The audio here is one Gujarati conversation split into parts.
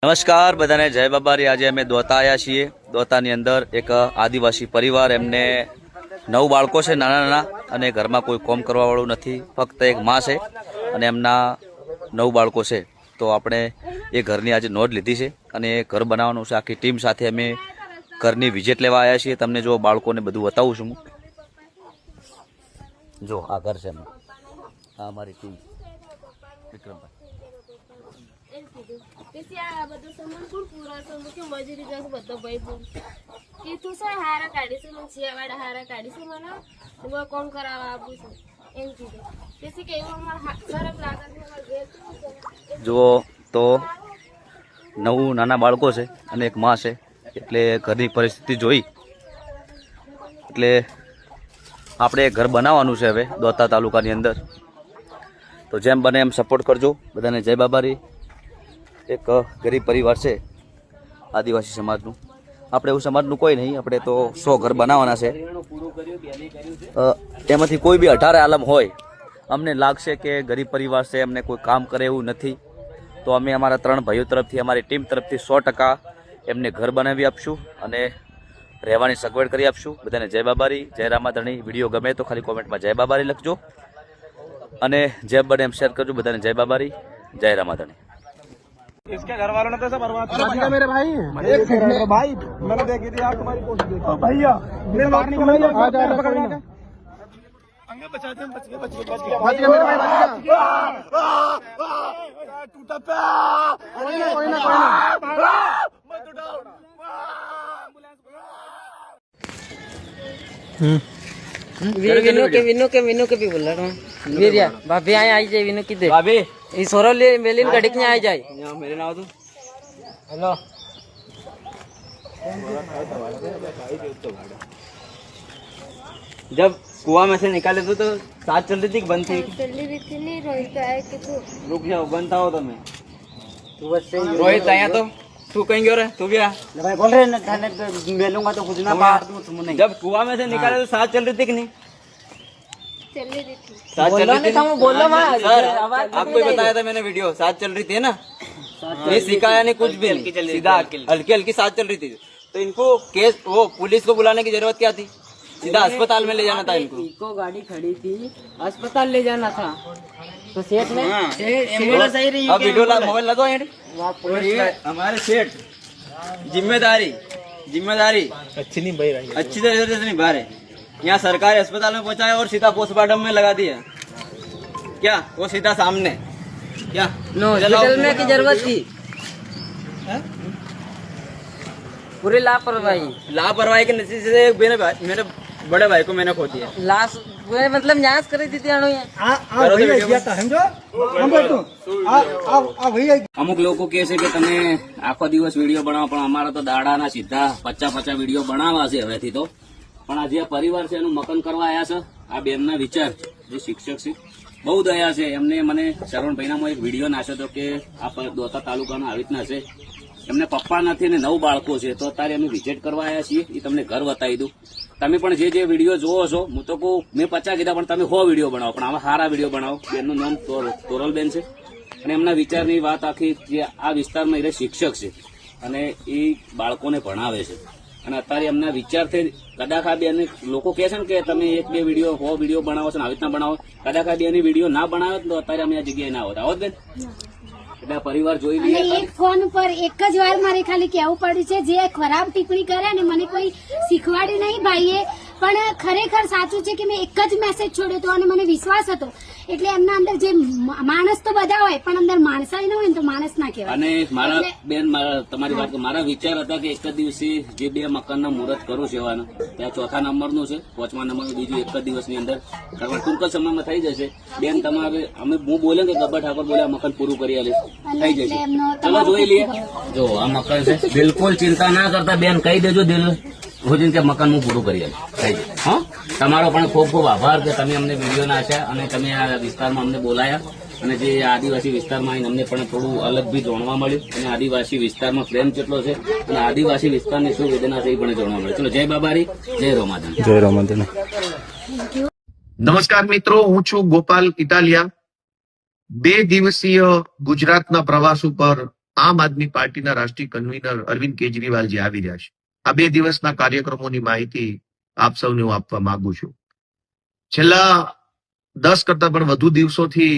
નમસ્કાર બધાને, જય બાબારી। આજે અમે દોતા આવ્યા છીએ। દોતાની અંદર એક આદિવાસી પરિવાર, એમને 9 બાળકો છે, નાના નાના, અને ઘરમાં કોઈ કોમ કરવાવાળું નથી, ફક્ત એક માં છે અને એમના 9 બાળકો છે। તો આપણે એ ઘરની આજે નોંધ લીધી છે અને એ ઘર બનાવવાનું છે। આખી ટીમ સાથે અમે ઘરની વિઝિટ લેવા આવ્યા છીએ। તમને જો બાળકોને બધું બતાવું છું। જો આ ઘર છે, આ અમારી ટીમ વિક્રમભાઈ। આ બધું સામાન કોણ પૂરા છે કે મજૂરી જશે બધો ભાઈ બોલ કે તું છે હારા કાઢીશું મને સિયાવાડા હારા કાઢીશું મને હું કોમ કરાવવા આપું છું એમ કીધું તેથી કે એવું અમારા સરસ લાગે છે અમારા ઘેર જુઓ તો 9 નાના બાળકો છે અને એક માં છે, એટલે ઘરની પરિસ્થિતિ જોઈ એટલે આપણે ઘર બનાવવાનું છે હવે દોતા તાલુકાની અંદર। તો જેમ બને એમ સપોર્ટ કરજો બધાને। જય બાબારી। એક ગરીબ પરિવાર છે આદિવાસી સમાજનું। આપણે એવું સમાજનું કોઈ નહીં, આપણે તો 100 ઘર બનાવવાના છે। એમાંથી કોઈ બી 18 આલમ હોય, અમને લાગશે કે ગરીબ પરિવાર છે, અમને કોઈ કામ કરે એવું નથી, તો અમે અમારા 3 ભાઈઓ તરફથી, અમારી ટીમ તરફથી 100% એમને ઘર બનાવી આપશું અને રહેવાની સગવડ કરી આપશું। બધાને જય બાબારી, જય રામાધણી। વિડીયો ગમે તો ખાલી કોમેન્ટમાં જય બાબારી લખજો અને જેમ બને એમ શેર કરજો। બધાને જય બાબારી, જય રામાધણી। इसके घर वालों ने तो सब बर्बाद कर दिया मेरे भाई। एक सेकंड भाई, मैंने देखी थी आप तुम्हारी पोस्ट देखी भैया मेरे बाहर निकल आ जा पकड़ के अंगे बचाते हैं। बच गया मेरे भाई, बच गया टूटा पे कोई ना मत उठाओ। विनू के भी बोल रहा हूँ। वीरिया भाभी आए आई जाए विनू की दे भाभी ये सोरो ले मेलिन गड़िक में आ जाए। यहां मेरे नाम तो हेलो जब कुआं में से निकाले तो साथ चल रही थी कि बंद थी? चल रही थी नहीं रोहित आए कि तू रुक जाओ, बंद था हो तुम्हें तू बस रोहित आया तो तू कहीं और है, तू भी आ भाई बोल रहे हैं थाने मिलूंगा तो कुछ ना बाहर तुम नहीं। जब कुआं में से निकाले तो साथ चल रही थी कि नहीं? चल रही थी साथ चल रही थी। बोलो सर आपको ही बताया था मैंने, वीडियो साथ चल रही थी ना, ये सिखाया नहीं कुछ भी नहीं, सीधा हल्की हल्की साथ चल रही थी। तो इनको केस वो पुलिस को बुलाने की जरूरत क्या थी? सीधा अस्पताल में ले जाना था इनको। इनको गाड़ी खड़ी थी, अस्पताल ले जाना था तो सेठ ने सही रही। अब वीडियो मोबाइल लगो हमारे सेठ जिम्मेदारी अच्छी नहीं भाई, अच्छी तरह से नहीं बाहर है। यहाँ सरकारी अस्पताल में पहुंचाया और सीधा पोस्टमार्टम में लगा दिया। क्या वो सीधा सामने क्या हॉस्पिटल में की जरूरत थी? पूरी लापरवाही के नतीजे से मेरे बड़े भाई को मैंने खो दिया। लाश मतलब जांच करी थी અમુક લોકો કહે છે કે તમે આખો દિવસ વિડીયો બનાવો, પણ અમારા તો દાડાના સીધા 50 વિડીયો બનાવવા છે હવેથી તો। પણ આ જે પરિવાર છે એનું મકાન કરવા આવ્યા છે, આ બેનના વિચાર છે, જે શિક્ષક છે, બહુ દયા છે એમને। મને શરવણભાઈનામાં એક વિડીયો નાખ્યો હતો કે આ દોતા તાલુકાના આવી રીતના છે, એમને પપ્પા નથી ને 9 બાળકો છે, તો અત્યારે અમે વિઝિટ કરવા આવ્યા છીએ। એ તમને ઘર બતાવી દઉં। તમે પણ જે વિડીયો જોવો છો, હું તો કહું મેં 50 કીધા, પણ તમે 100 વિડીયો બનાવો, પણ આવા સારા વિડીયો બનાવો। બેનનું નામ તોરલબેન છે અને એમના વિચારની વાત આખી, જે આ વિસ્તારમાં એ શિક્ષક છે અને એ બાળકોને ભણાવે છે, અને અત્યારે એમના વિચારથી કદાચ આ બેન લોકો કહે છે ને કે તમે 1-2 વિડીયો 100 વિડીયો બનાવો છો ને આવી રીતના બનાવો, કદાચ આ બેની વિડીયો ના બનાવે તો અત્યારે અમે આ જગ્યાએ ના આવત બેન। એટલે પરિવાર જોઈ લઈએ। એક ફોન ઉપર એક જ વાર મારે ખાલી કહેવું પડ્યું છે, જે ખરાબ ટિપ્પણી કરે ને મને કોઈ શીખવાડ્યું નહીં ભાઈએ, પણ ખરેખર સાચું છે કે મેં એક જ મેસેજ છોડ્યો હતો અને મને વિશ્વાસ હતો। એટલે એમના અંદર જે માણસ તો બધા હોય, પણ અંદર માણસાઈ ન હોય ને તો માણસ ના કહેવાય। અને મારા બેન તમારી વાત, મારા વિચાર હતા કે એક જ દિવસે જે 2 મકાનના મુહૂર્ત કરું છે એવાના, ત્યાં 4થા નંબરનું છે, 5મા નંબરનું બીજું એક જ દિવસની અંદર કરવા ટૂંક જ સમયમાં થઈ જશે બેન। તમારે હું બોલે કે ગબ્બર ઠાકોર બોલે આ મકાન પૂરું કરી આલીશ, થઈ જશે। ચલો જોઈ લઈએ। જો આ મકાન છે, બિલકુલ ચિંતા ના કરતા બેન, કહી દેજો દિલ ભોજન કે મકાન હું પૂરું કરી આવીશ, થઈ જશે। હા, તમારો પણ ખૂબ ખૂબ આભાર કે તમે અમને વિડીયો નાખ્યા અને તમે આ વિસ્તારમાં અમને બોલાયા, અને જે આદિવાસી વિસ્તારમાં આવીને અમને પણ થોડું અલગ બી જાણવા મળ્યું, અને આદિવાસી વિસ્તારમાં પ્રેમ કેટલો છે અને આદિવાસી વિસ્તારની શું વેદના છે એ પણ જાણવા મળ્યું। ચલો જય બાબારી, જય રામાધણી। જય રામાધણી। નમસ્કાર મિત્રો, હું છું ગોપાલ ઇટાલિયા। 2 દિવસીય ગુજરાતના પ્રવાસ ઉપર આમ આદમી પાર્ટીના રાષ્ટ્રીય કન્વીનર અરવિંદ કેજરીવાલજી આવી રહ્યા છે. આ 2 દિવસના કાર્યક્રમોની માહિતી આપ સૌને હું આપવા માંગુ છું. છેલ્લા 10 કરતા પણ વધુ દિવસોથી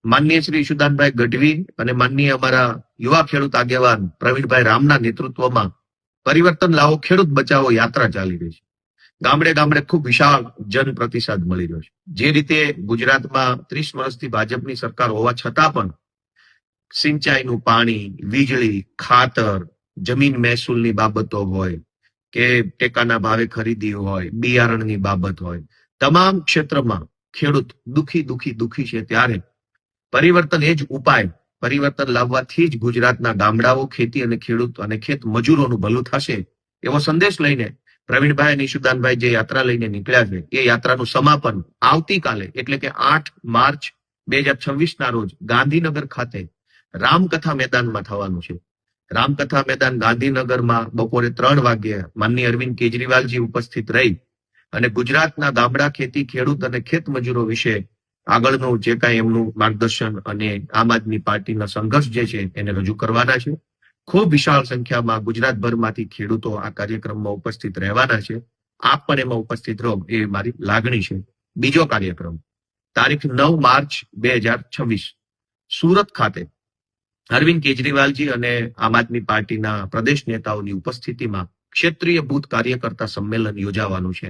માનનીય શ્રી ઈશુદાનભાઈ ગઢવી અને માનનીય અમારા યુવા ખેડૂત આગેવાન પ્રવીણભાઈ રામના નેતૃત્વમાં પરિવર્તન લાવો ખેડૂત બચાવો યાત્રા ચાલી રહી છે. ગામડે ગામડે ખૂબ વિશાળ જન પ્રતિસાદ મળી રહ્યો છે. જે રીતે ગુજરાતમાં 30 વર્ષથી ભાજપની સરકાર હોવા છતાં પણ સિંચાઈનું પાણી, વીજળી, ખાતર, જમીન મહેસૂલની બાબતો હોય કે ટેકાના ભાવે ખરીદી હોય, બિયારણની બાબત હોય, તમામ ક્ષેત્રમાં ખેડૂત દુખી છે. ત્યારે પરિવર્તન એ જ ઉપાય, પરિવર્તન લાવવાથી જ ગુજરાતના ગામડાઓ, ખેતી અને ખેડૂત અને ખેત મજૂરોનું ભલું થશે એવો સંદેશ લઈને પ્રવીણભાઈ અને ઈશુદાનભાઈ જે યાત્રા લઈને નીકળ્યા છે એ યાત્રાનું સમાપન આવતીકાલે એટલે કે 8 માર્ચ 2026 રોજ ગાંધીનગર ખાતે રામકથા મેદાનમાં થવાનું છે. રામકથા મેદાન ગાંધીનગરમાં બપોરે 3 વાગ્યે માનનીય અરવિંદ કેજરીવાલજી ઉપસ્થિત રહી અને ગુજરાતના ગામડા, ખેતી, ખેડૂત અને ખેત મજૂરો વિશે આગળનું જે કાંઈ એમનું માર્ગદર્શન અને આમ આદમી પાર્ટીના સંઘર્ષ જે છે એને રજૂ કરવાના છે. ખૂબ વિશાળ સંખ્યામાં ગુજરાતભરમાંથી ખેડૂતો આ કાર્યક્રમમાં ઉપસ્થિત રહેવાના છે. આપ પણ એમાં ઉપસ્થિત રહો એ મારી લાગણી છે. બીજો કાર્યક્રમ તારીખ 9 માર્ચ 2026 સુરત ખાતે અરવિંદ કેજરીવાલજી અને આમ આદમી પાર્ટીના પ્રદેશ નેતાઓની ઉપસ્થિતિમાં ક્ષેત્રીય બૂથ કાર્યકર્તા સંમેલન યોજાવાનું છે.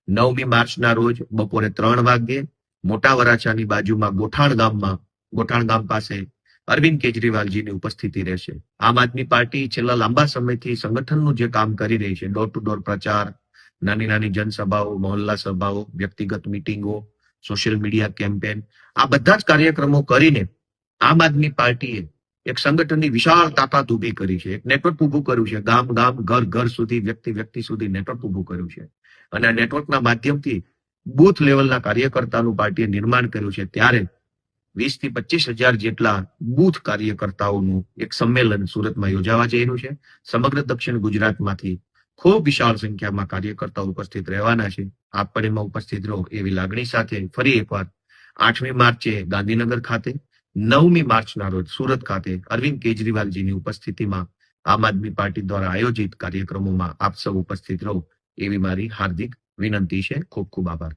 9મી માર્ચના રોજ બપોરે 3 વાગ્યે મોટા વરાછાની બાજુમાં ગોઠાણ ગામ પાસે અરવિંદ કેજરીવાલજીની ઉપસ્થિતિ રહેશે. આમ આદમી પાર્ટી છેલ્લા લાંબા સમયથી સંગઠનનું જે કામ કરી રહી છે, ડોર ટુ ડોર પ્રચાર, નાની નાની જનસભાઓ, મહોલ્લા સભાઓ, વ્યક્તિગત મિટિંગો, સોશિયલ મીડિયા કેમ્પેન, આ બધા જ કાર્યક્રમો કરીને આમ આદમી પાર્ટીએ એક સંગઠનની વિશાળ તાકાત ઉભી કરી છે. એક નેટવર્ક ઉભું કર્યું છે. ગામ ગામ, ઘર ઘર સુધી, વ્યક્તિ સુધી નેટવર્ક ઉભું કર્યું છે. અને આ નેટવર્કના માધ્યમથી બૂથ લેવલના કાર્યકર્તાનું પાર્ટીએ નિર્માણ કર્યું છે. ત્યારે 20 થી 25 હજાર જેટલા બૂથ કાર્યકર્તાઓનું એક સંમેલન સુરતમાં યોજાવા જઈ રહ્યું છે. સમગ્ર દક્ષિણ ગુજરાતમાંથી ખૂબ વિશાળ સંખ્યામાં કાર્યકર્તાઓ ઉપસ્થિત રહેવાના છે. આપ પણ એમાં ઉપસ્થિત રહો એવી લાગણી સાથે ફરી એકવાર 8મી માર્ચે ગાંધીનગર ખાતે, 9મી માર્ચના રોજ સુરત ખાતે અરવિંદ કેજરીવાલજીની ઉપસ્થિતિમાં આમ આદમી પાર્ટી દ્વારા આયોજિત કાર્યક્રમોમાં આપ સૌ ઉપસ્થિત રહો એવી મારી હાર્દિક વિનંતી છે. ખૂબ ખૂબ આભાર.